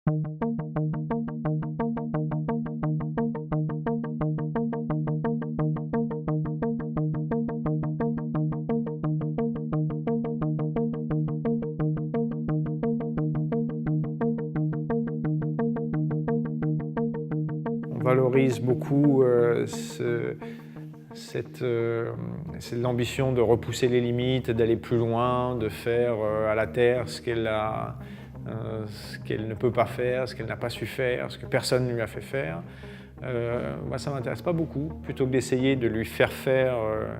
On valorise beaucoup l'ambition de repousser les limites, d'aller plus loin, de faire à la Terre ce qu'elle ne peut pas faire, ce qu'elle n'a pas su faire, ce que personne ne lui a fait faire. Moi, ça ne m'intéresse pas beaucoup. Plutôt que d'essayer de lui faire faire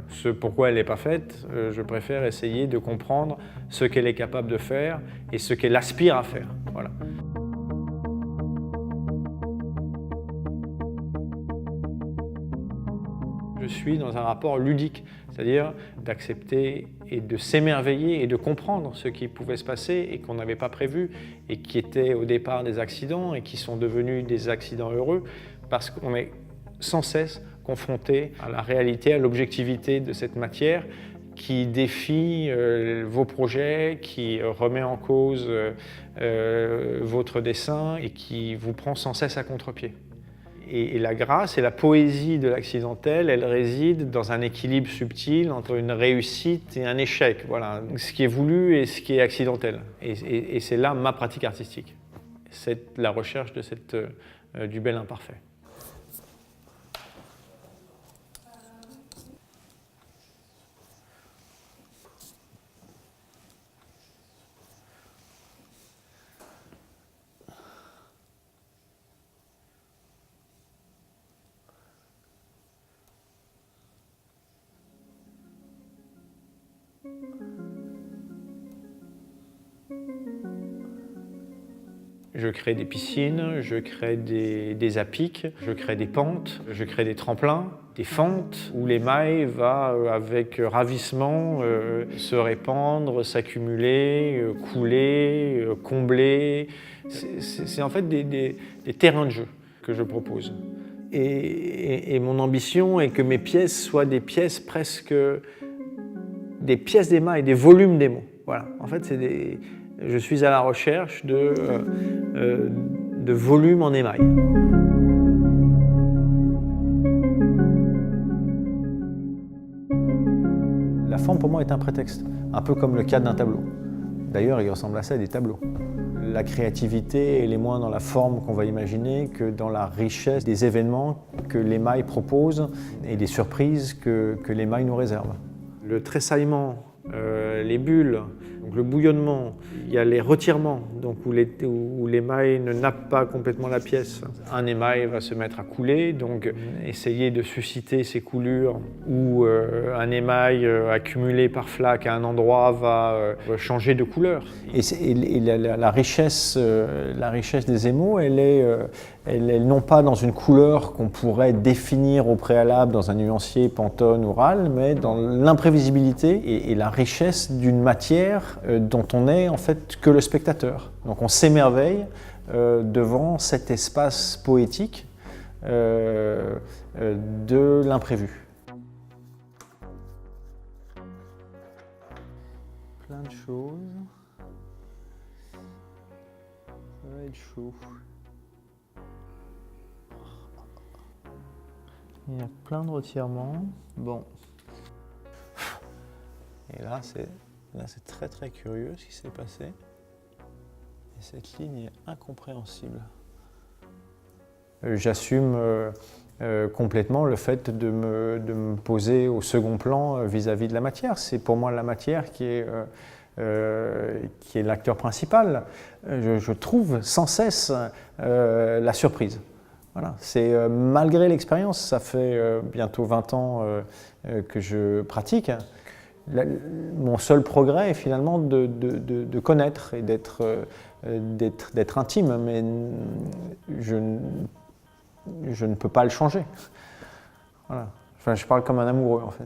ce pourquoi elle n'est pas faite, je préfère essayer de comprendre ce qu'elle est capable de faire et ce qu'elle aspire à faire. Voilà. Je suis dans un rapport ludique, c'est-à-dire d'accepter et de s'émerveiller et de comprendre ce qui pouvait se passer et qu'on n'avait pas prévu et qui étaient au départ des accidents et qui sont devenus des accidents heureux parce qu'on est sans cesse confronté à la réalité, à l'objectivité de cette matière qui défie vos projets, qui remet en cause votre dessin et qui vous prend sans cesse à contre-pied. Et la grâce et la poésie de l'accidentel, elle réside dans un équilibre subtil entre une réussite et un échec. Voilà, ce qui est voulu et ce qui est accidentel. Et c'est là ma pratique artistique. C'est la recherche de du bel imparfait. Je crée des piscines, je crée des à-pics, je crée des pentes, je crée des tremplins, des fentes où l'émail va avec ravissement se répandre, s'accumuler, couler, combler. C'est en fait des terrains de jeu que je propose. Et mon ambition est que mes pièces soient des pièces presque des pièces d'émail, des volumes d'émaux. Voilà. En fait, je suis à la recherche de volumes en émail. La forme pour moi est un prétexte, un peu comme le cadre d'un tableau. D'ailleurs, il ressemble à ça, des tableaux. La créativité, elle est moins dans la forme qu'on va imaginer que dans la richesse des événements que l'émail propose et des surprises que l'émail nous réserve. Le tressaillement, les bulles, donc le bouillonnement, il y a les retirements, donc où l'émail ne nappe pas complètement la pièce. Un émail va se mettre à couler, donc essayer de susciter ces coulures, ou un émail accumulé par flaque à un endroit va changer de couleur. Et la richesse des émaux, elle est non pas dans une couleur qu'on pourrait définir au préalable dans un nuancier Pantone ou RAL, mais dans l'imprévisibilité et la richesse d'une matière dont on n'est en fait que le spectateur. Donc on s'émerveille devant cet espace poétique de l'imprévu. Plein de choses. Ça va être chaud. Il y a plein de retirements. Bon. Et là, c'est très très curieux ce qui s'est passé. Et cette ligne est incompréhensible. J'assume complètement le fait de me poser au second plan vis-à-vis de la matière. C'est pour moi la matière qui est l'acteur principal. Je trouve sans cesse la surprise. Voilà. C'est malgré l'expérience, ça fait bientôt 20 ans que je pratique. Mon seul progrès est finalement de connaître et d'être intime, mais je ne peux pas le changer. Voilà. Enfin, je parle comme un amoureux en fait.